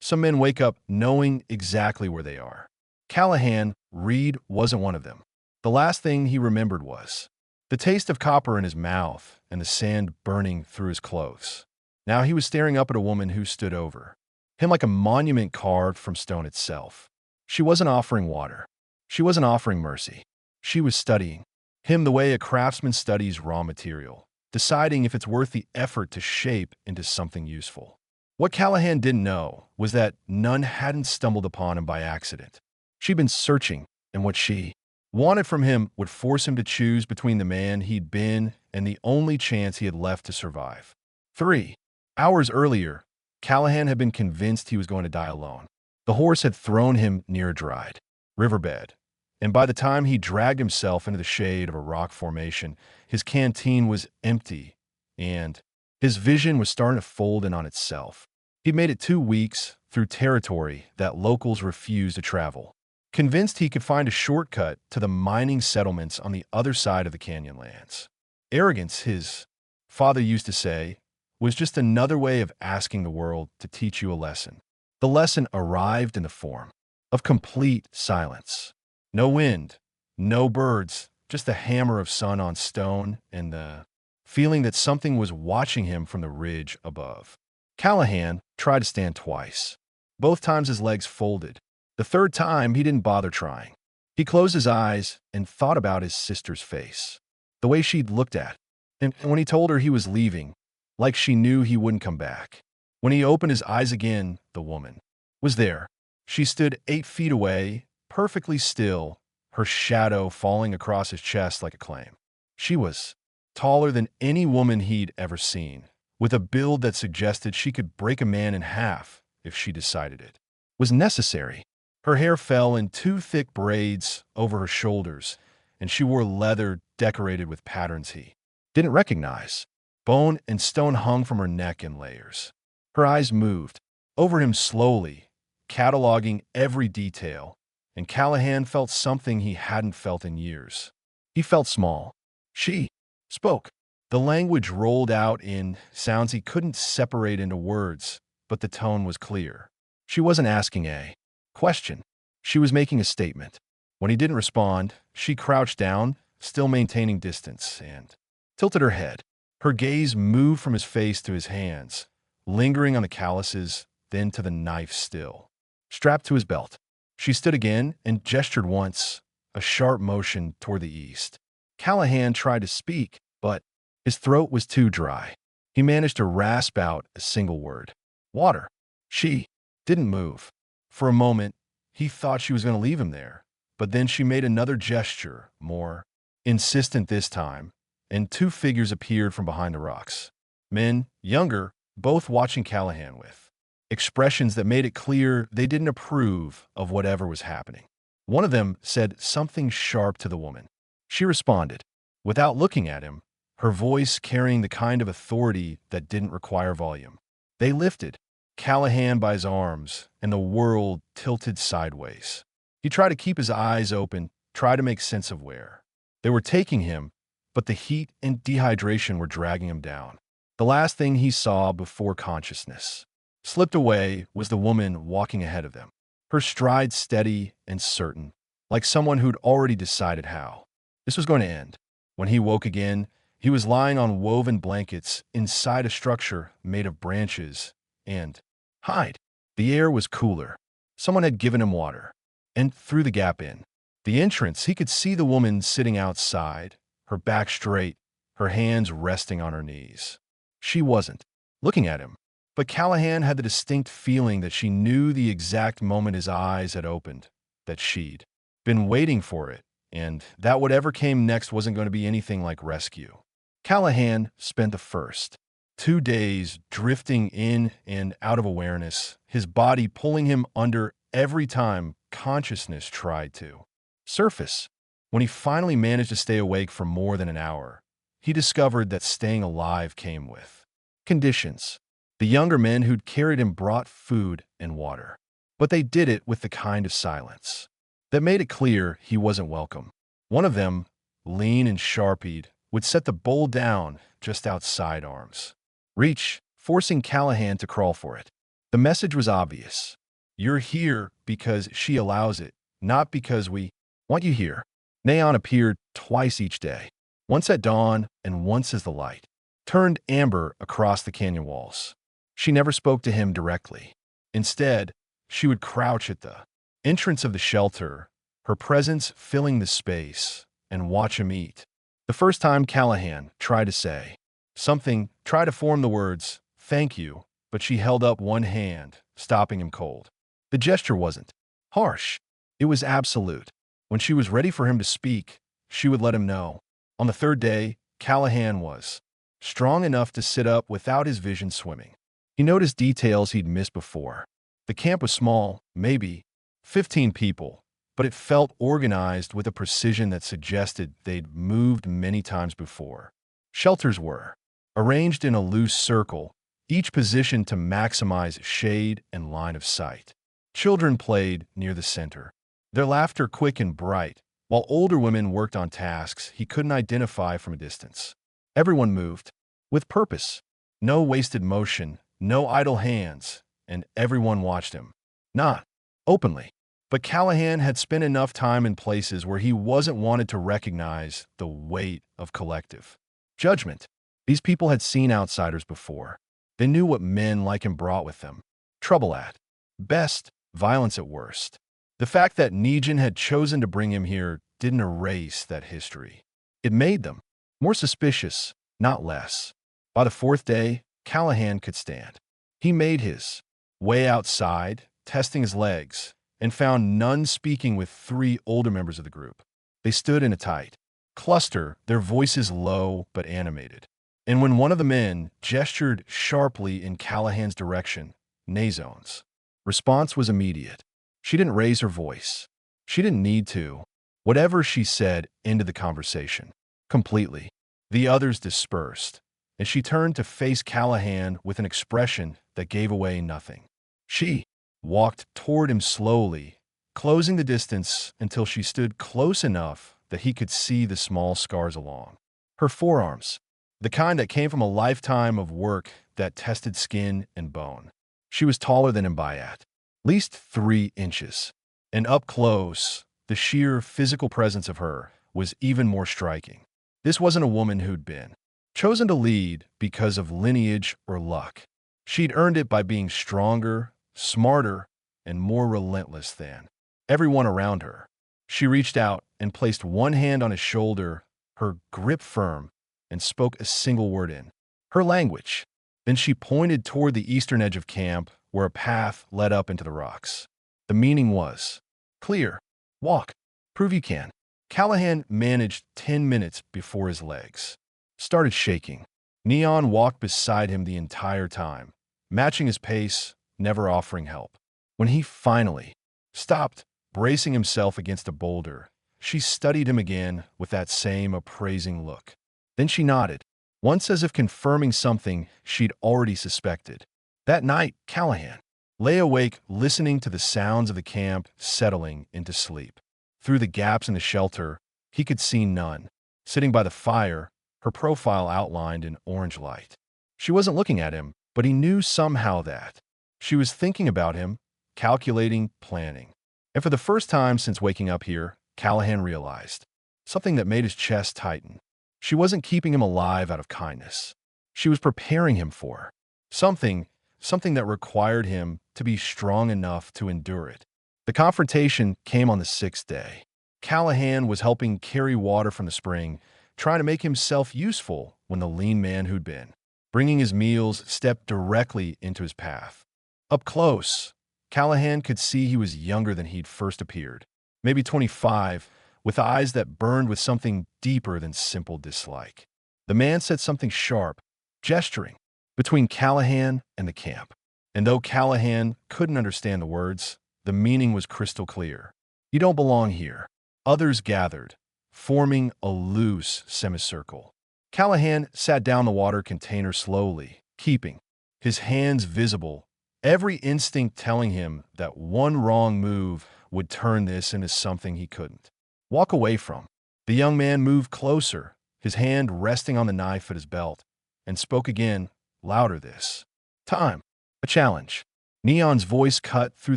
Some men wake up knowing exactly where they are. Callahan, Reed wasn't one of them. The last thing he remembered was the taste of copper in his mouth and the sand burning through his clothes. Now he was staring up at a woman who stood over him like a monument carved from stone itself. She wasn't offering water. She wasn't offering mercy. She was studying him the way a craftsman studies raw material, deciding if it's worth the effort to shape into something useful. What Callahan didn't know was that none hadn't stumbled upon him by accident. She'd been searching, and what she wanted from him would force him to choose between the man he'd been and the only chance he had left to survive. 3 hours earlier, Callahan had been convinced he was going to die alone. The horse had thrown him near a dried riverbed, and by the time he dragged himself into the shade of a rock formation, his canteen was empty, and his vision was starting to fold in on itself. He'd made it 2 weeks through territory that locals refused to travel, convinced he could find a shortcut to the mining settlements on the other side of the canyonlands. Arrogance, his father used to say, was just another way of asking the world to teach you a lesson. The lesson arrived in the form of complete silence. No wind, no birds, just the hammer of sun on stone and the feeling that something was watching him from the ridge above. Callahan tried to stand twice. Both times his legs folded. The third time, he didn't bother trying. He closed his eyes and thought about his sister's face, the way she'd looked at him when he told her he was leaving, like she knew he wouldn't come back. When he opened his eyes again, the woman was there. She stood 8 feet away, perfectly still, her shadow falling across his chest like a claim. She was taller than any woman he'd ever seen, with a build that suggested she could break a man in half if she decided it was necessary. Her hair fell in 2 thick braids over her shoulders, and she wore leather decorated with patterns he didn't recognize. Bone and stone hung from her neck in layers. Her eyes moved over him slowly, cataloging every detail, and Callahan felt something he hadn't felt in years. He felt small. She spoke. The language rolled out in sounds he couldn't separate into words, but the tone was clear. She wasn't asking a question. She was making a statement. When he didn't respond, she crouched down, still maintaining distance, and tilted her head. Her gaze moved from his face to his hands, lingering on the calluses, then to the knife still strapped to his belt. She stood again and gestured once, a sharp motion toward the east. Callahan tried to speak, but his throat was too dry. He managed to rasp out a single word. Water. She didn't move. For a moment, he thought she was going to leave him there, but then she made another gesture, more insistent this time, and 2 figures appeared from behind the rocks. Men, younger, both watching Callahan with expressions that made it clear they didn't approve of whatever was happening. One of them said something sharp to the woman. She responded, without looking at him, her voice carrying the kind of authority that didn't require volume. They lifted Callahan by his arms, and the world tilted sideways. He tried to keep his eyes open, tried to make sense of where they were taking him, but the heat and dehydration were dragging him down. The last thing he saw before consciousness slipped away was the woman walking ahead of them, her stride steady and certain, like someone who'd already decided how this was going to end. When he woke again, he was lying on woven blankets inside a structure made of branches and hide. The air was cooler. Someone had given him water. And through the gap in the entrance, he could see the woman sitting outside, her back straight, her hands resting on her knees. She wasn't looking at him, but Callahan had the distinct feeling that she knew the exact moment his eyes had opened, that she'd been waiting for it, and that whatever came next wasn't going to be anything like rescue. Callahan spent the first 2 days drifting in and out of awareness, his body pulling him under every time consciousness tried to surface. When he finally managed to stay awake for more than an hour, he discovered that staying alive came with conditions. The younger men who'd carried him brought food and water, but they did it with the kind of silence that made it clear he wasn't welcome. One of them, lean and sharp-eyed, would set the bowl down just outside arm's reach, forcing Callahan to crawl for it. The message was obvious. You're here because she allows it, not because we want you here. Neon appeared twice each day, once at dawn and once as the light turned amber across the canyon walls. She never spoke to him directly. Instead, she would crouch at the entrance of the shelter, her presence filling the space, and watch him eat. The first time Callahan tried to say something, tried to form the words, "Thank you," but she held up one hand, stopping him cold. The gesture wasn't harsh. It was absolute. When she was ready for him to speak, she would let him know. On the third day, Callahan was strong enough to sit up without his vision swimming. He noticed details he'd missed before. The camp was small, maybe 15 people, but it felt organized with a precision that suggested they'd moved many times before. Shelters were arranged in a loose circle, each positioned to maximize shade and line of sight. Children played near the center, their laughter quick and bright, while older women worked on tasks he couldn't identify from a distance. Everyone moved with purpose. No wasted motion, no idle hands, and everyone watched him. Not openly, but Callahan had spent enough time in places where he wasn't wanted to recognize the weight of collective judgment. These people had seen outsiders before. They knew what men like him brought with them. Trouble at best, violence at worst. The fact that Negan had chosen to bring him here didn't erase that history. It made them more suspicious, not less. By the fourth day, Callahan could stand. He made his way outside, testing his legs, and found none speaking with three older members of the group. They stood in a tight cluster, their voices low but animated. And when one of the men gestured sharply in Callahan's direction, Nazone's response was immediate. She didn't raise her voice. She didn't need to. Whatever she said ended the conversation completely. The others dispersed, and she turned to face Callahan with an expression that gave away nothing. She walked toward him slowly, closing the distance until she stood close enough that he could see the small scars along her forearms, the kind that came from a lifetime of work that tested skin and bone. She was taller than him by at least 3 inches, and up close, the sheer physical presence of her was even more striking. This wasn't a woman who'd been chosen to lead because of lineage or luck. She'd earned it by being stronger, smarter, and more relentless than everyone around her. She reached out and placed one hand on his shoulder, her grip firm, and spoke a single word in her language. Then she pointed toward the eastern edge of camp, where a path led up into the rocks. The meaning was clear. Walk. Prove you can. Callahan managed 10 minutes before his legs started shaking. Neon walked beside him the entire time, matching his pace, never offering help. When he finally stopped, bracing himself against a boulder, she studied him again with that same appraising look. Then she nodded, once as if confirming something she'd already suspected. That night, Callahan lay awake listening to the sounds of the camp settling into sleep. Through the gaps in the shelter, he could see none. Sitting by the fire, her profile outlined in orange light. She wasn't looking at him, but he knew somehow that she was thinking about him, calculating, planning. And for the first time since waking up here, Callahan realized something that made his chest tighten. She wasn't keeping him alive out of kindness. She was preparing him for something that required him to be strong enough to endure it. The confrontation came on the 6th day. Callahan was helping carry water from the spring, trying to make himself useful when the lean man who'd been bringing his meals stepped directly into his path. Up close, Callahan could see he was younger than he'd first appeared, maybe 25, with eyes that burned with something deeper than simple dislike. The man said something sharp, gesturing between Callahan and the camp. And though Callahan couldn't understand the words, the meaning was crystal clear. You don't belong here. Others gathered, forming a loose semicircle. Callahan sat down the water container slowly, keeping his hands visible, every instinct telling him that one wrong move would turn this into something he couldn't walk away from. The young man moved closer, his hand resting on the knife at his belt, and spoke again, louder this time. A challenge. Neon's voice cut through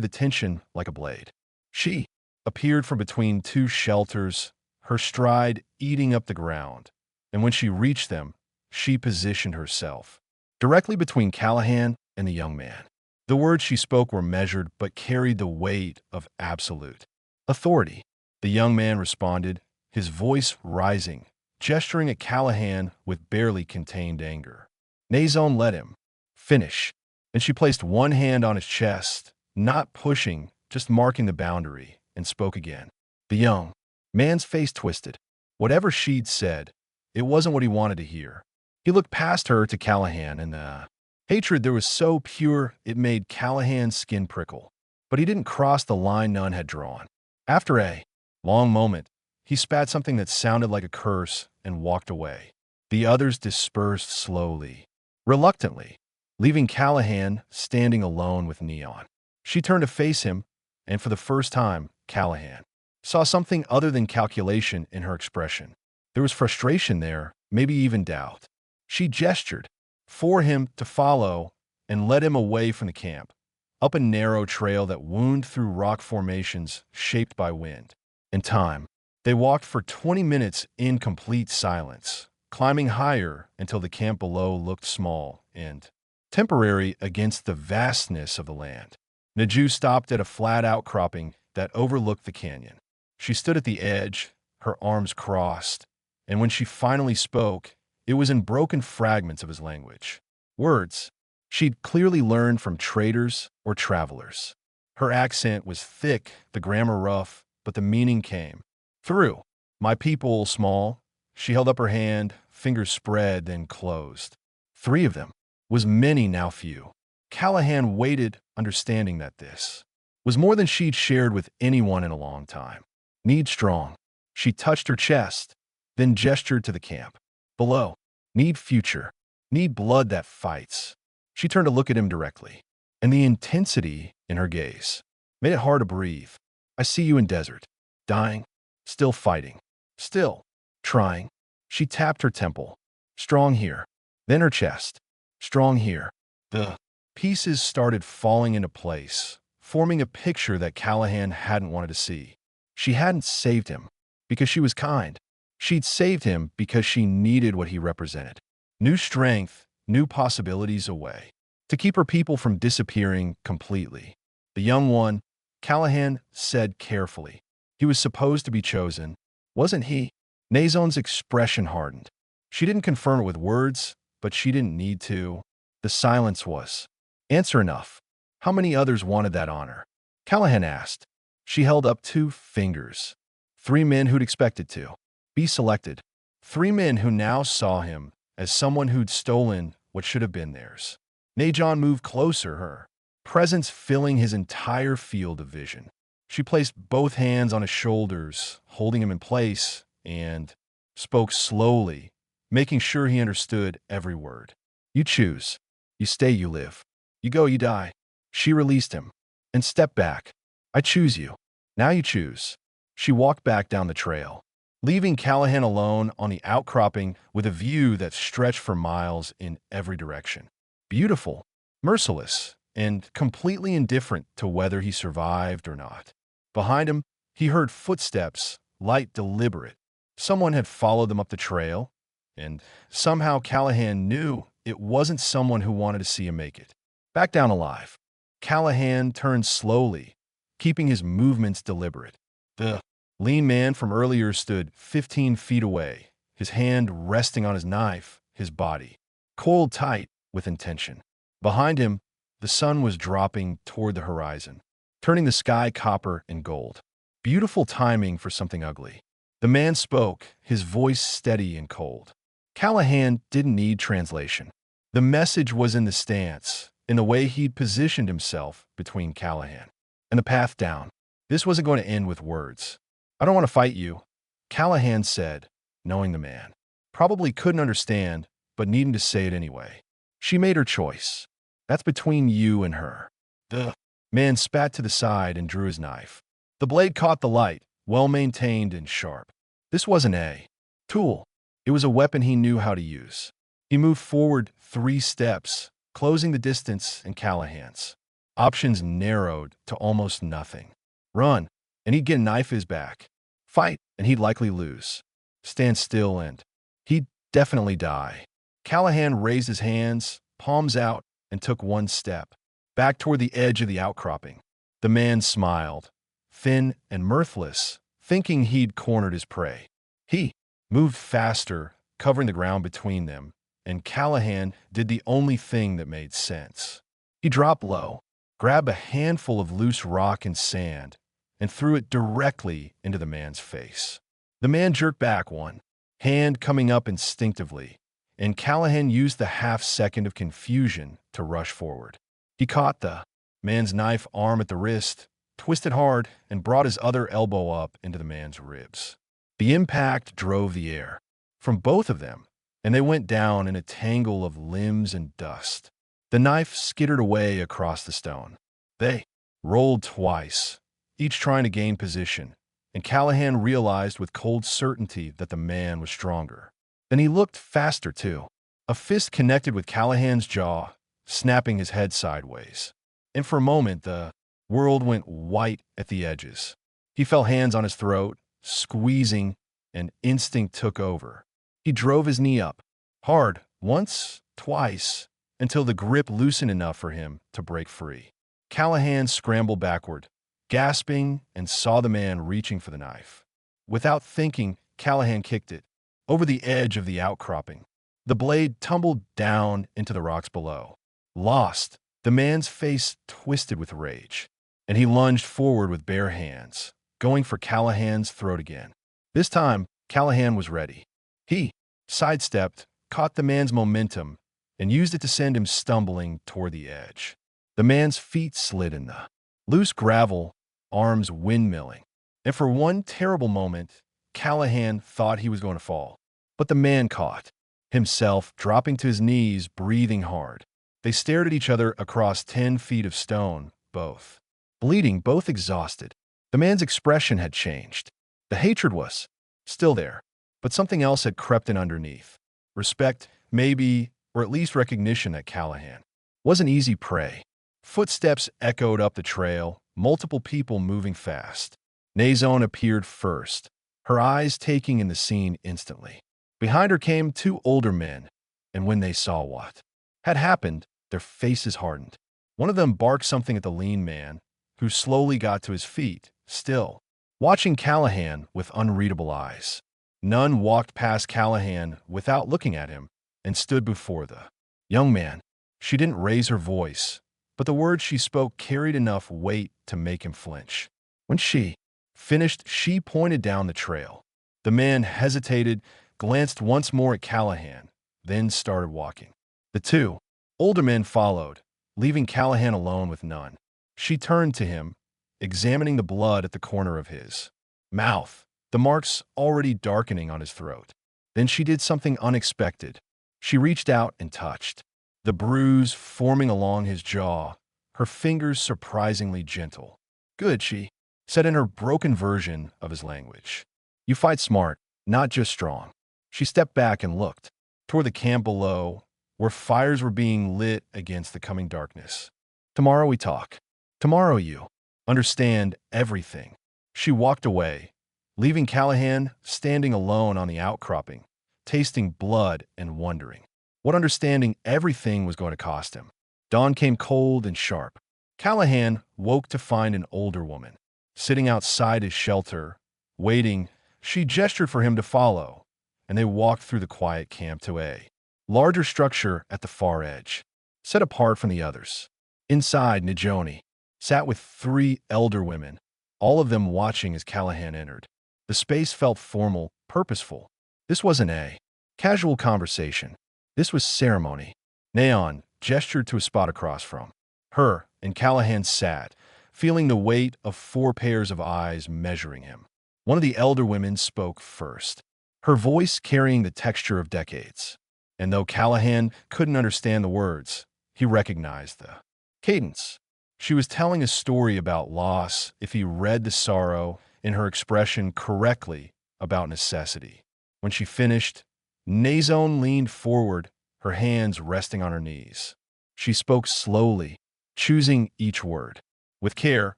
the tension like a blade. She appeared from between two shelters, her stride eating up the ground, and when she reached them, she positioned herself directly between Callahan and the young man. The words she spoke were measured but carried the weight of absolute authority. The young man responded, his voice rising, gesturing at Callahan with barely contained anger. Nazone let him finish, and she placed one hand on his chest, not pushing, just marking the boundary, and spoke again. The young man's face twisted. Whatever she'd said, it wasn't what he wanted to hear. He looked past her to Callahan, and the hatred there was so pure it made Callahan's skin prickle. But he didn't cross the line none had drawn. After a long moment, he spat something that sounded like a curse and walked away. The others dispersed slowly, reluctantly, leaving Callahan standing alone with Neon. She turned to face him, and for the first time, Callahan saw something other than calculation in her expression. There was frustration there, maybe even doubt. She gestured for him to follow and led him away from the camp, up a narrow trail that wound through rock formations shaped by wind and time. They walked for 20 minutes in complete silence, climbing higher until the camp below looked small and temporary against the vastness of the land. Naju stopped at a flat outcropping that overlooked the canyon. She stood at the edge, her arms crossed, and when she finally spoke, it was in broken fragments of his language. Words she'd clearly learned from traders or travelers. Her accent was thick, the grammar rough, but the meaning came through. My people, small. She held up her hand, fingers spread, then closed. 3 of them. Was many, now few. Callahan waited, understanding that this was more than she'd shared with anyone in a long time. Need strong. She touched her chest, then gestured to the camp. Below. Need future. Need blood that fights. She turned to look at him directly, and the intensity in her gaze made it hard to breathe. I see you in desert. Dying. Still fighting. Still trying. She tapped her temple. Strong here. Then her chest. Strong here. The pieces started falling into place, forming a picture that Callahan hadn't wanted to see. She hadn't saved him because she was kind. She'd saved him because she needed what he represented. New strength, new possibilities away. To keep her people from disappearing completely. The young one, Callahan said carefully. He was supposed to be chosen, wasn't he? Nazone's expression hardened. She didn't confirm it with words, but she didn't need to. The silence was answer enough. How many others wanted that honor? Callahan asked. She held up 2 fingers. 3 men who'd expected to be selected. 3 men who now saw him as someone who'd stolen what should have been theirs. Najon moved closer, her presence filling his entire field of vision. She placed both hands on his shoulders, holding him in place, and spoke slowly, making sure he understood every word. You choose. You stay, you live. You go, you die. She released him and stepped back. I choose you. Now you choose. She walked back down the trail, leaving Callahan alone on the outcropping with a view that stretched for miles in every direction. Beautiful, merciless, and completely indifferent to whether he survived or not. Behind him, he heard footsteps, light, deliberate. Someone had followed them up the trail, and somehow Callahan knew it wasn't someone who wanted to see him make it. Back down alive. Callahan turned slowly, keeping his movements deliberate. The lean man from earlier stood 15 feet away, his hand resting on his knife, his body coiled tight with intention. Behind him, the sun was dropping toward the horizon, turning the sky copper and gold. Beautiful timing for something ugly. The man spoke, his voice steady and cold. Callahan didn't need translation. The message was in the stance, in the way he'd positioned himself between Callahan and the path down. This wasn't going to end with words. I don't want to fight you, Callahan said, knowing the man probably couldn't understand, but needing to say it anyway. She made her choice. That's between you and her. The man spat to the side and drew his knife. The blade caught the light, well-maintained and sharp. This wasn't a tool. It was a weapon he knew how to use. He moved forward 3 steps, closing the distance in Callahan's Options narrowed to almost nothing. Run, and he'd get a knife in his back. Fight, and he'd likely lose. Stand still, and he'd definitely die. Callahan raised his hands, palms out, and took one step, back toward the edge of the outcropping. The man smiled, thin and mirthless, thinking he'd cornered his prey. He moved faster, covering the ground between them, and Callahan did the only thing that made sense. He dropped low, grabbed a handful of loose rock and sand, and threw it directly into the man's face. The man jerked back one, hand coming up instinctively, and Callahan used the half-second of confusion to rush forward. He caught the man's knife arm at the wrist, twisted hard, and brought his other elbow up into the man's ribs. The impact drove the air from both of them, and they went down in a tangle of limbs and dust. The knife skittered away across the stone. They rolled twice, each trying to gain position, and Callahan realized with cold certainty that the man was stronger. Then he looked faster, too. A fist connected with Callahan's jaw, snapping his head sideways. And for a moment, the world went white at the edges. He felt hands on his throat, squeezing, and instinct took over. He drove his knee up, hard, once, twice, until the grip loosened enough for him to break free. Callahan scrambled backward, gasping, and saw the man reaching for the knife. Without thinking, Callahan kicked it over the edge of the outcropping. The blade tumbled down into the rocks below. Lost, the man's face twisted with rage, and he lunged forward with bare hands, going for Callahan's throat again. This time, Callahan was ready. He sidestepped, caught the man's momentum, and used it to send him stumbling toward the edge. The man's feet slid in the loose gravel, arms windmilling, and for one terrible moment, Callahan thought he was going to fall. But the man caught himself, dropping to his knees, breathing hard. They stared at each other across 10 feet of stone, both bleeding, both exhausted. The man's expression had changed. The hatred was still there, but something else had crept in underneath. Respect, maybe, or at least recognition that Callahan wasn't easy prey. Footsteps echoed up the trail, multiple people moving fast. Nazone appeared first, her eyes taking in the scene instantly. Behind her came 2 older men, and when they saw what had happened, their faces hardened. One of them barked something at the lean man, who slowly got to his feet, still watching Callahan with unreadable eyes. None walked past Callahan without looking at him and stood before the young man. She didn't raise her voice, but the words she spoke carried enough weight to make him flinch. When she finished, she pointed down the trail. The man hesitated, glanced once more at Callahan, then started walking. The 2 older men followed, leaving Callahan alone with none. She turned to him, examining the blood at the corner of his mouth, the marks already darkening on his throat. Then she did something unexpected. She reached out and touched the bruise forming along his jaw, her fingers surprisingly gentle. "Good," she said in her broken version of his language. "You fight smart, not just strong." She stepped back and looked toward the camp below, where fires were being lit against the coming darkness. "Tomorrow we talk. Tomorrow you understand everything." She walked away, leaving Callahan standing alone on the outcropping, tasting blood and wondering what understanding everything was going to cost him. Dawn came cold and sharp. Callahan woke to find an older woman sitting outside his shelter, waiting. She gestured for him to follow, and they walked through the quiet camp to a larger structure at the far edge, set apart from the others. Inside, Najoni sat with 3 elder women, all of them watching as Callahan entered. The space felt formal, purposeful. This wasn't a casual conversation. This was ceremony. Neon gestured to a spot across from her, and Callahan sat, feeling the weight of 4 pairs of eyes measuring him. One of the elder women spoke first, her voice carrying the texture of decades. And though Callahan couldn't understand the words, he recognized the cadence. She was telling a story about loss if he read the sorrow in her expression correctly, about necessity. When she finished, Nazone leaned forward, her hands resting on her knees. She spoke slowly, choosing each word. With care,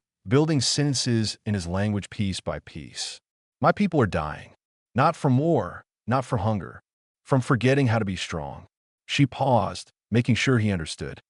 building sentences in his language piece by piece. My people are dying. Not from war, not from hunger, from forgetting how to be strong. She paused, making sure he understood.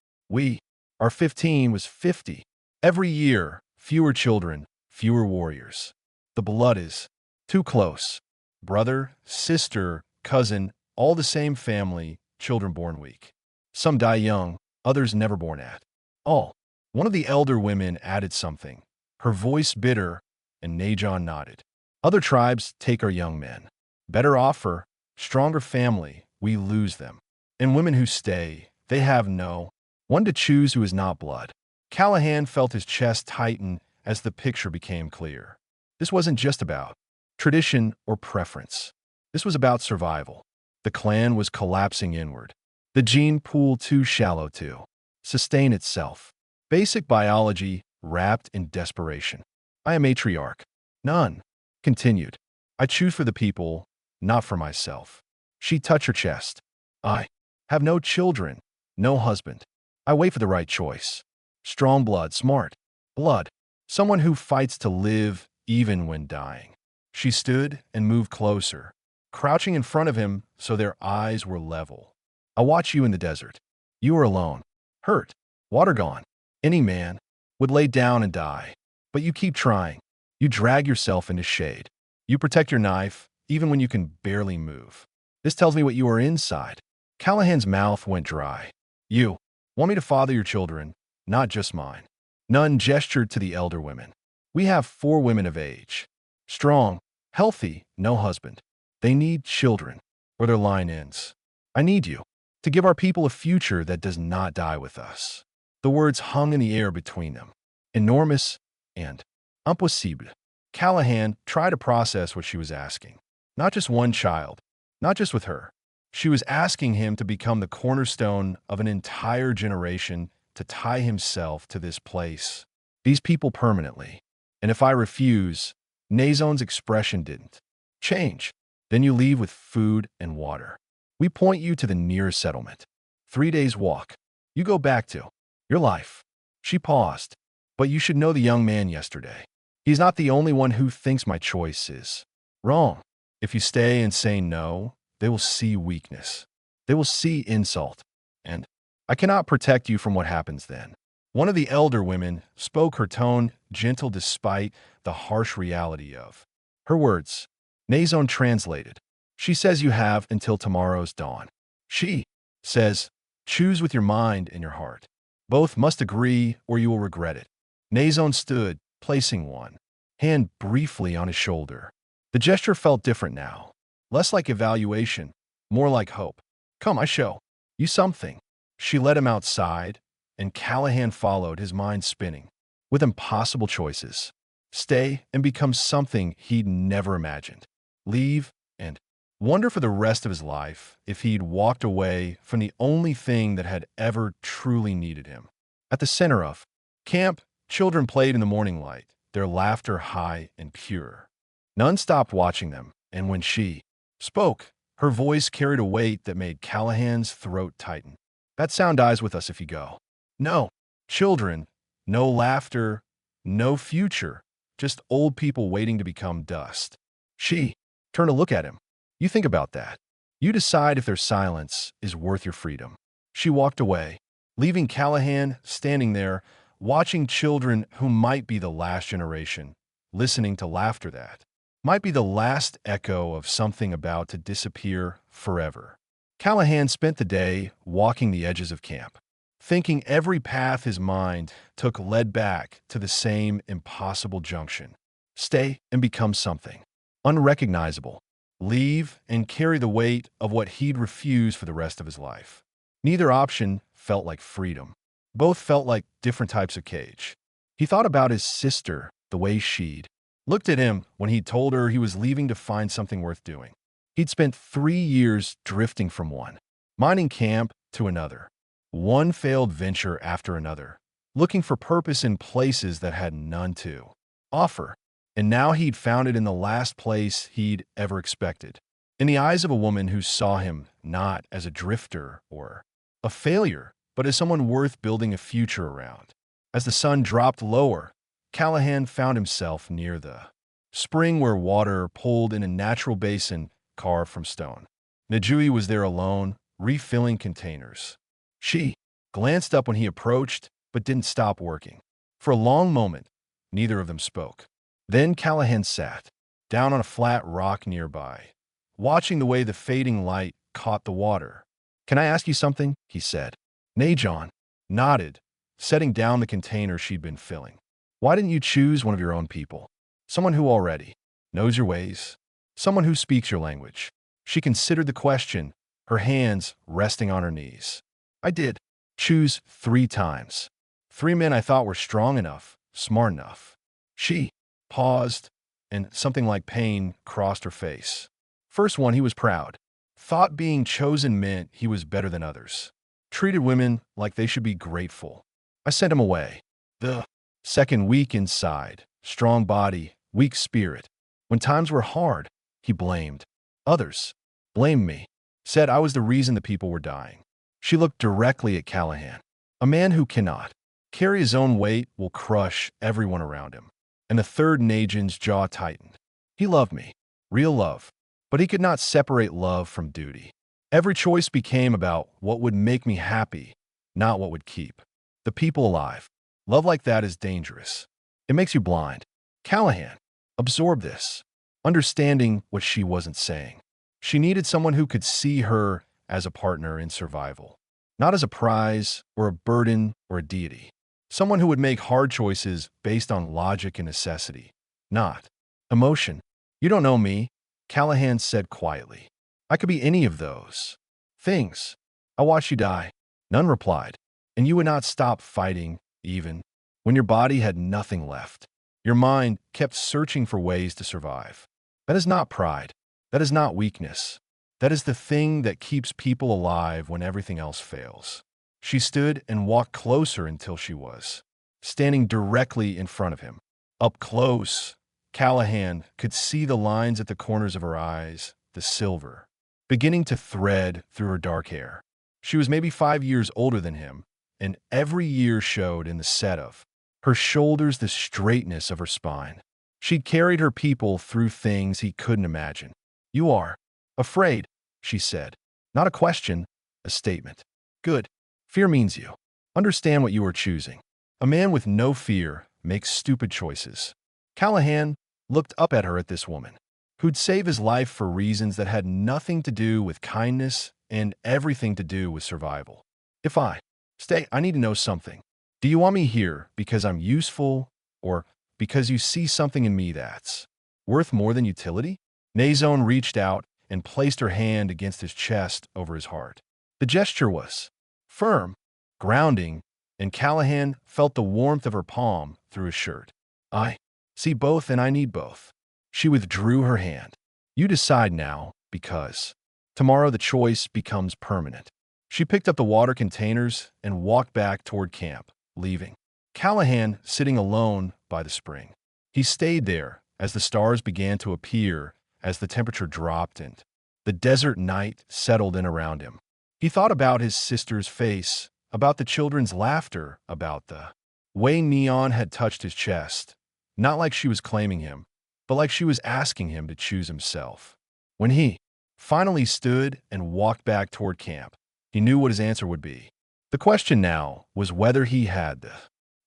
Our 15 was 50. Every year, fewer children, fewer warriors. The blood is too close. Brother, sister, cousin, all the same family, children born weak. Some die young, others never born at all. One of the elder women added something, her voice bitter, and Najon nodded. Other tribes take our young men. Better offer, stronger family, we lose them. And women who stay, they have no one to choose who is not blood. Callahan felt his chest tighten as the picture became clear. This wasn't just about tradition or preference. This was about survival. The clan was collapsing inward. The gene pool too shallow to sustain itself. Basic biology wrapped in desperation. I am matriarch. None. Continued. I choose for the people, not for myself. She touched her chest. I have no children, no husband. I wait for the right choice. Strong blood, smart blood. Someone who fights to live even when dying. She stood and moved closer, crouching in front of him so their eyes were level. I watch you in the desert. You are alone, hurt, water gone. Any man would lay down and die. But you keep trying. You drag yourself into shade. You protect your knife, even when you can barely move. This tells me what you are inside. Callahan's mouth went dry. You want me to father your children, not just mine. None gestured to the elder women. We have 4 women of age. Strong, healthy, no husband. They need children, or their line ends. I need you to give our people a future that does not die with us. The words hung in the air between them. Enormous and impossible. Callahan tried to process what she was asking. Not just one child, not just with her. She was asking him to become the cornerstone of an entire generation, to tie himself to this place, these people permanently. And if I refuse, Nazon's expression didn't change. Then you leave with food and water. We point you to the nearest settlement. 3 days walk. You go back to your life. She paused. But you should know the young man yesterday. He's not the only one who thinks my choice is wrong. If you stay and say no, they will see weakness. They will see insult. And I cannot protect you from what happens then. One of the elder women spoke, her tone gentle despite the harsh reality of her words. Nazon translated. She says you have until tomorrow's dawn. She says, choose with your mind and your heart. Both must agree or you will regret it. Nazon stood, placing one hand briefly on his shoulder. The gesture felt different now. Less like evaluation, more like hope. Come, I show you something. She led him outside, and Callahan followed, his mind spinning, with impossible choices. Stay and become something he'd never imagined. Leave and wonder for the rest of his life if he'd walked away from the only thing that had ever truly needed him. At the center of camp, children played in the morning light, their laughter high and pure. None stopped watching them, and when she spoke, her voice carried a weight that made Callahan's throat tighten. That sound dies with us if you go. No children, no laughter, no future, just old people waiting to become dust. She turned to look at him. You think about that. You decide if their silence is worth your freedom. She walked away, leaving Callahan standing there, watching children who might be the last generation, listening to laughter that might be the last echo of something about to disappear forever. Callahan spent the day walking the edges of camp, thinking every path his mind took led back to the same impossible junction. Stay and become something unrecognizable. Leave and carry the weight of what he'd refuse for the rest of his life. Neither option felt like freedom. Both felt like different types of cage. He thought about his sister, the way she'd looked at him when he told her he was leaving to find something worth doing. He'd spent 3 years drifting from one mining camp to another, one failed venture after another, looking for purpose in places that had none to offer. And now he'd found it in the last place he'd ever expected, in the eyes of a woman who saw him not as a drifter or a failure, but as someone worth building a future around. As the sun dropped lower, Callahan found himself near the spring where water pulled in a natural basin carved from stone. Najui was there alone, refilling containers. She glanced up when he approached, but didn't stop working. For a long moment, neither of them spoke. Then Callahan sat down on a flat rock nearby, watching the way the fading light caught the water. "Can I ask you something?" he said. Najon nodded, setting down the container she'd been filling. "Why didn't you choose one of your own people? Someone who already knows your ways? Someone who speaks your language?" She considered the question, her hands resting on her knees. "I did choose 3 times. 3 men I thought were strong enough, smart enough." She paused, and something like pain crossed her face. First one, he was proud. Thought being chosen meant he was better than others. Treated women like they should be grateful. I sent him away. The second, weak inside, strong body, weak spirit. When times were hard, he blamed others. Blamed me. Said I was the reason the people were dying. She looked directly at Callahan. A man who cannot carry his own weight will crush everyone around him. And the third, Najan's jaw tightened. He loved me. Real love. But he could not separate love from duty. Every choice became about what would make me happy, not what would keep the people alive. Love like that is dangerous. It makes you blind. Callahan absorbed this, understanding what she wasn't saying. She needed someone who could see her as a partner in survival, not as a prize or a burden or a deity. Someone who would make hard choices based on logic and necessity, not emotion. "You don't know me," Callahan said quietly. "I could be any of those things. I watched you die." None replied. "And you would not stop fighting, even when your body had nothing left. Your mind kept searching for ways to survive. That is not pride. That is not weakness. That is the thing that keeps people alive when everything else fails." She stood and walked closer until she was standing directly in front of him. Up close, Callahan could see the lines at the corners of her eyes, the silver, beginning to thread through her dark hair. She was maybe 5 years older than him, and every year showed in the set of her shoulders, the straightness of her spine. She'd carried her people through things he couldn't imagine. "You are afraid," she said. Not a question, a statement. "Good. Fear means you understand what you are choosing. A man with no fear makes stupid choices." Callahan looked up at her, at this woman, who'd save his life for reasons that had nothing to do with kindness and everything to do with survival. "If I stay, I need to know something. Do you want me here because I'm useful, or because you see something in me that's worth more than utility?" Nazone reached out and placed her hand against his chest over his heart. The gesture was firm, grounding, and Callahan felt the warmth of her palm through his shirt. "I see both, and I need both." She withdrew her hand. "You decide now, because tomorrow the choice becomes permanent." She picked up the water containers and walked back toward camp, leaving Callahan sitting alone by the spring. He stayed there as the stars began to appear, as the temperature dropped and the desert night settled in around him. He thought about his sister's face, about the children's laughter, about the way neon had touched his chest, not like she was claiming him, but like she was asking him to choose himself. When he finally stood and walked back toward camp, he knew what his answer would be. The question now was whether he had the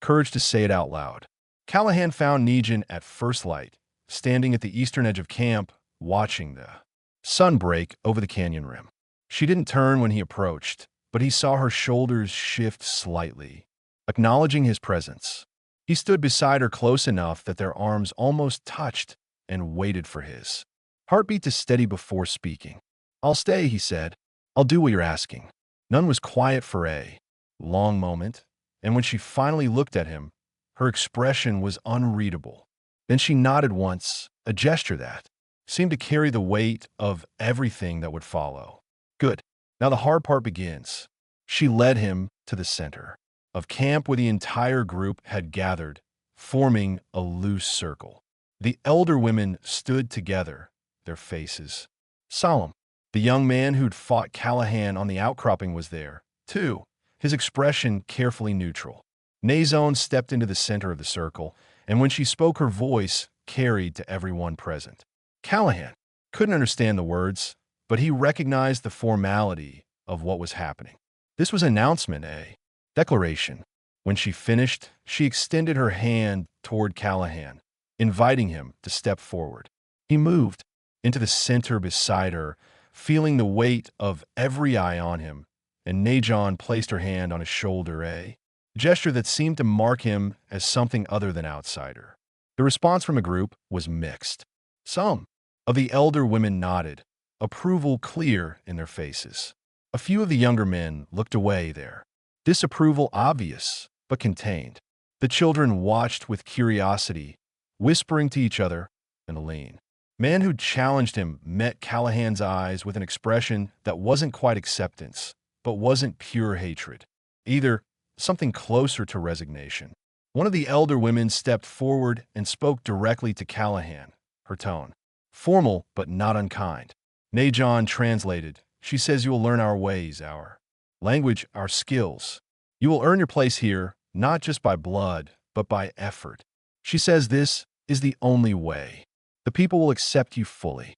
courage to say it out loud. Callahan found Negan at first light, standing at the eastern edge of camp, watching the sun break over the canyon rim. She didn't turn when he approached, but he saw her shoulders shift slightly, acknowledging his presence. He stood beside her close enough that their arms almost touched and waited for his heartbeat to steady before speaking. "I'll stay," he said. "I'll do what you're asking." None was quiet for a long moment, and when she finally looked at him, her expression was unreadable. Then she nodded once, a gesture that seemed to carry the weight of everything that would follow. "Good. Now the hard part begins." She led him to the center of camp where the entire group had gathered, forming a loose circle. The elder women stood together, their faces solemn. The young man who'd fought Callahan on the outcropping was there, too, his expression carefully neutral. Nazone stepped into the center of the circle, and when she spoke, her voice carried to everyone present. Callahan couldn't understand the words, but he recognized the formality of what was happening. This was announcement, a declaration. When she finished, she extended her hand toward Callahan, inviting him to step forward. He moved into the center beside her, feeling the weight of every eye on him, and Najon placed her hand on his shoulder, a gesture that seemed to mark him as something other than outsider. The response from the group was mixed. Some of the elder women nodded, approval clear in their faces. A few of the younger men looked away there, disapproval obvious but contained. The children watched with curiosity, whispering to each other, and the lean man who challenged him met Callahan's eyes with an expression that wasn't quite acceptance, but wasn't pure hatred. Either something closer to resignation. One of the elder women stepped forward and spoke directly to Callahan, her tone formal but not unkind. Najon translated, "She says you will learn our ways, our language, our skills. You will earn your place here, not just by blood, but by effort. She says this is the only way. The people will accept you fully."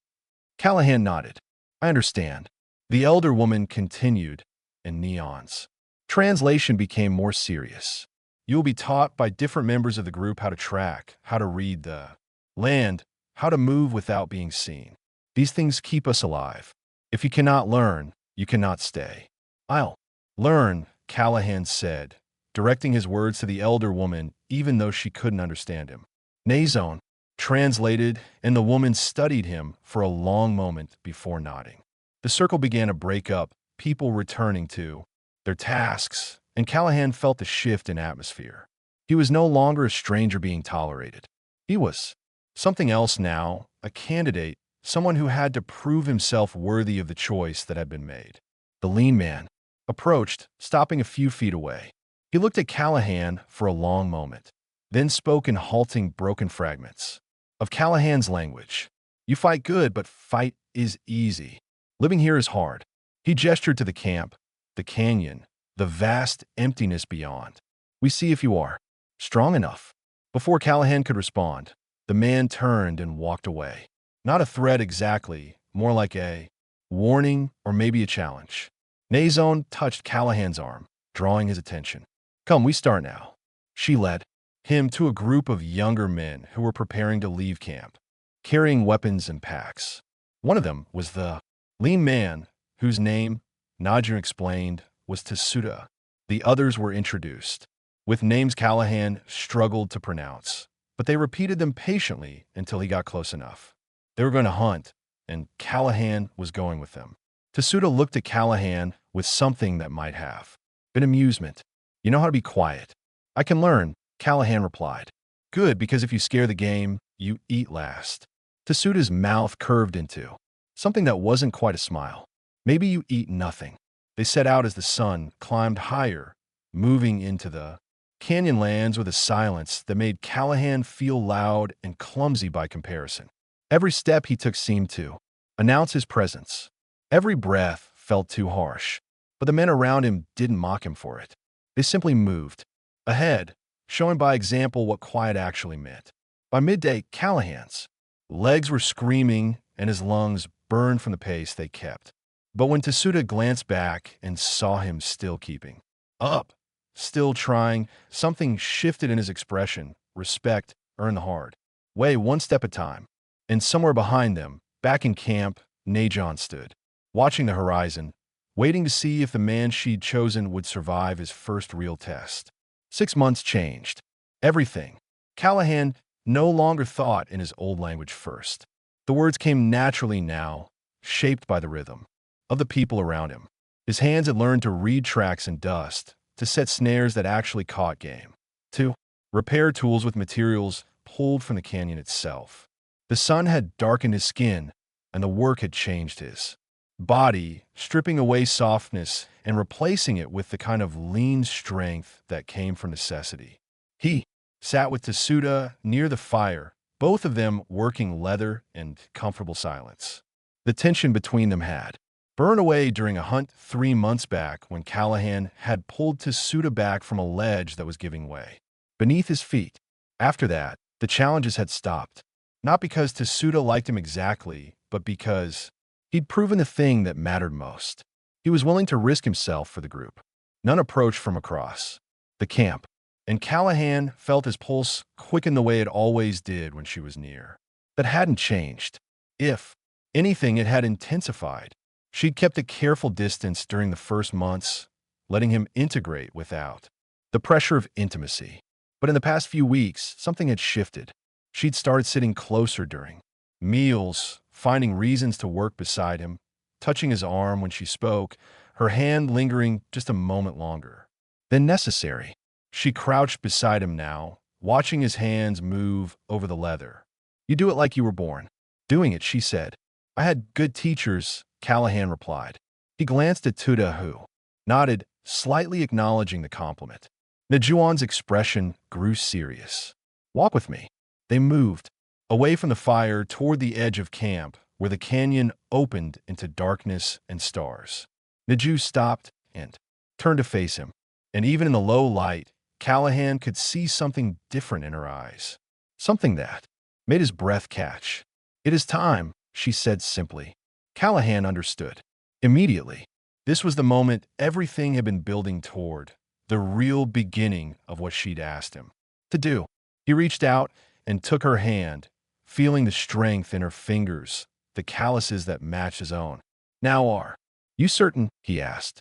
Callahan nodded. "I understand." The elder woman continued in neons. Translation became more serious. "You will be taught by different members of the group how to track, how to read the land, how to move without being seen. These things keep us alive. If you cannot learn, you cannot stay." "I'll learn," Callahan said, directing his words to the elder woman even though she couldn't understand him. Nazone translated, and the woman studied him for a long moment before nodding. The circle began to break up, people returning to their tasks, and Callahan felt the shift in atmosphere. He was no longer a stranger being tolerated. He was something else now, a candidate, someone who had to prove himself worthy of the choice that had been made. The lean man approached, stopping a few feet away. He looked at Callahan for a long moment, then spoke in halting, broken fragments of Callahan's language. "You fight good, but fight is easy. Living here is hard." He gestured to the camp, the canyon, the vast emptiness beyond. "We see if you are strong enough." Before Callahan could respond, the man turned and walked away. Not a threat exactly, more like a warning or maybe a challenge. Nazone touched Callahan's arm, drawing his attention. "Come, we start now." She led him to a group of younger men who were preparing to leave camp, carrying weapons and packs. One of them was the lean man, whose name, Najir explained, was Tsuda. The others were introduced, with names Callahan struggled to pronounce, but they repeated them patiently until he got close enough. They were going to hunt, and Callahan was going with them. Tsuda looked at Callahan with something that might have been amusement. "You know how to be quiet." "I can learn," Callahan replied. "Good, because if you scare the game, you eat last." Tsuda's mouth curved into something that wasn't quite a smile. "Maybe you eat nothing." They set out as the sun climbed higher, moving into the canyon lands with a silence that made Callahan feel loud and clumsy by comparison. Every step he took seemed to announce his presence. Every breath felt too harsh, but the men around him didn't mock him for it. They simply moved ahead, showing by example what quiet actually meant. By midday, Callahan's legs were screaming and his lungs burned from the pace they kept. But when Tsuda glanced back and saw him still keeping up, still trying, something shifted in his expression. Respect earned the hard way, one step at a time. And somewhere behind them, back in camp, Najon stood, watching the horizon, waiting to see if the man she'd chosen would survive his first real test. 6 months changed everything. Callahan no longer thought in his old language first. The words came naturally now, shaped by the rhythm of the people around him. His hands had learned to read tracks in dust, to set snares that actually caught game, to repair tools with materials pulled from the canyon itself. The sun had darkened his skin, and the work had changed his body, stripping away softness and replacing it with the kind of lean strength that came from necessity. He sat with Tsuda near the fire, both of them working leather in comfortable silence. The tension between them had burned away during a hunt 3 months back when Callahan had pulled Tsuda back from a ledge that was giving way beneath his feet. After that, the challenges had stopped. Not because Tsuda liked him exactly, but because he'd proven the thing that mattered most. He was willing to risk himself for the group. None approached from across the camp, and Callahan felt his pulse quicken the way it always did when she was near. That hadn't changed. If anything, it had intensified. She'd kept a careful distance during the first months, letting him integrate without the pressure of intimacy. But in the past few weeks, something had shifted. She'd started sitting closer during meals, finding reasons to work beside him, touching his arm when she spoke, her hand lingering just a moment longer than necessary. She crouched beside him now, watching his hands move over the leather. "You do it like you were born." "Doing it," she said. "I had good teachers," Callahan replied. He glanced at Tuda, who nodded, slightly acknowledging the compliment. Najuan's expression grew serious. "Walk with me." They moved away from the fire toward the edge of camp, where the canyon opened into darkness and stars. Naju stopped and turned to face him, and even in the low light, Callahan could see something different in her eyes. Something that made his breath catch. "It is time," she said simply. Callahan understood immediately. This was the moment everything had been building toward, the real beginning of what she'd asked him to do. He reached out and took her hand, feeling the strength in her fingers, the calluses that matched his own. "Now are you certain?" he asked.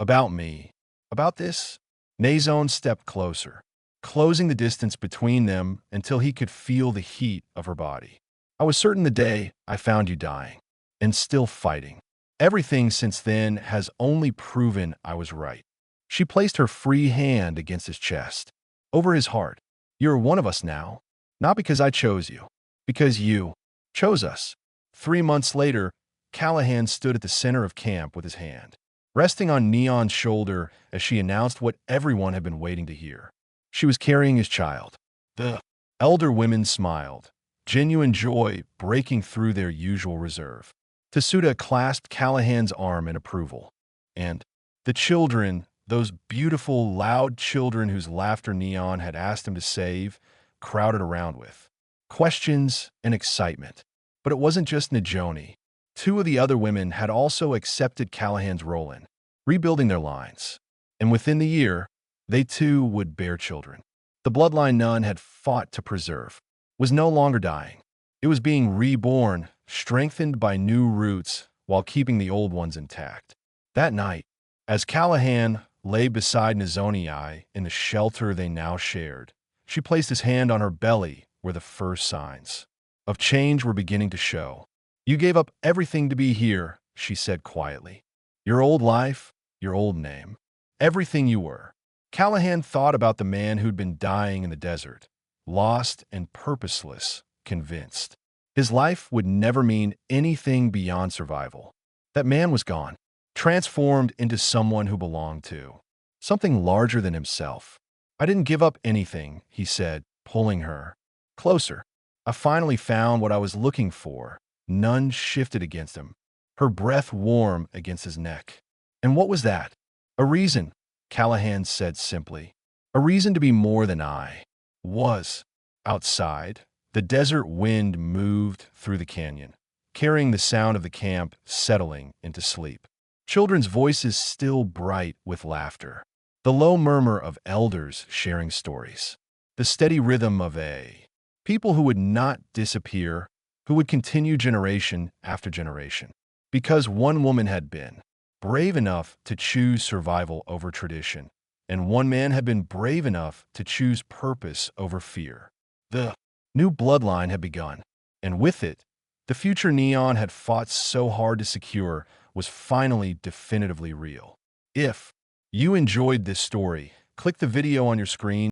"About me? About this?" Nazone stepped closer, closing the distance between them until he could feel the heat of her body. "I was certain the day I found you dying, and still fighting. Everything since then has only proven I was right." She placed her free hand against his chest, over his heart. "You're one of us now. Not because I chose you, because you chose us." 3 months later, Callahan stood at the center of camp with his hand resting on Neon's shoulder as she announced what everyone had been waiting to hear. She was carrying his child. The elder women smiled, genuine joy breaking through their usual reserve. Tsuda clasped Callahan's arm in approval. And the children, those beautiful, loud children whose laughter Neon had asked him to save, crowded around with questions and excitement. But it wasn't just Najoni. 2 of the other women had also accepted Callahan's role in rebuilding their lines. And within the year, they too would bear children. The bloodline none had fought to preserve was no longer dying. It was being reborn, strengthened by new roots while keeping the old ones intact. That night, as Callahan lay beside Nizonii in the shelter they now shared, she placed his hand on her belly where the first signs of change were beginning to show. "You gave up everything to be here," she said quietly. "Your old life, your old name, everything you were." Callahan thought about the man who'd been dying in the desert, lost and purposeless, convinced his life would never mean anything beyond survival. That man was gone, transformed into someone who belonged to something larger than himself. "I didn't give up anything," he said, pulling her closer. "I finally found what I was looking for." None shifted against him, her breath warm against his neck. "And what was that?" "A reason," Callahan said simply. "A reason to be more than I was." Outside, the desert wind moved through the canyon, carrying the sound of the camp settling into sleep. Children's voices still bright with laughter. The low murmur of elders sharing stories. The steady rhythm of a people who would not disappear, who would continue generation after generation. Because one woman had been brave enough to choose survival over tradition, and one man had been brave enough to choose purpose over fear. The new bloodline had begun, and with it, the future Neon had fought so hard to secure was finally definitively real. If you enjoyed this story, click the video on your screen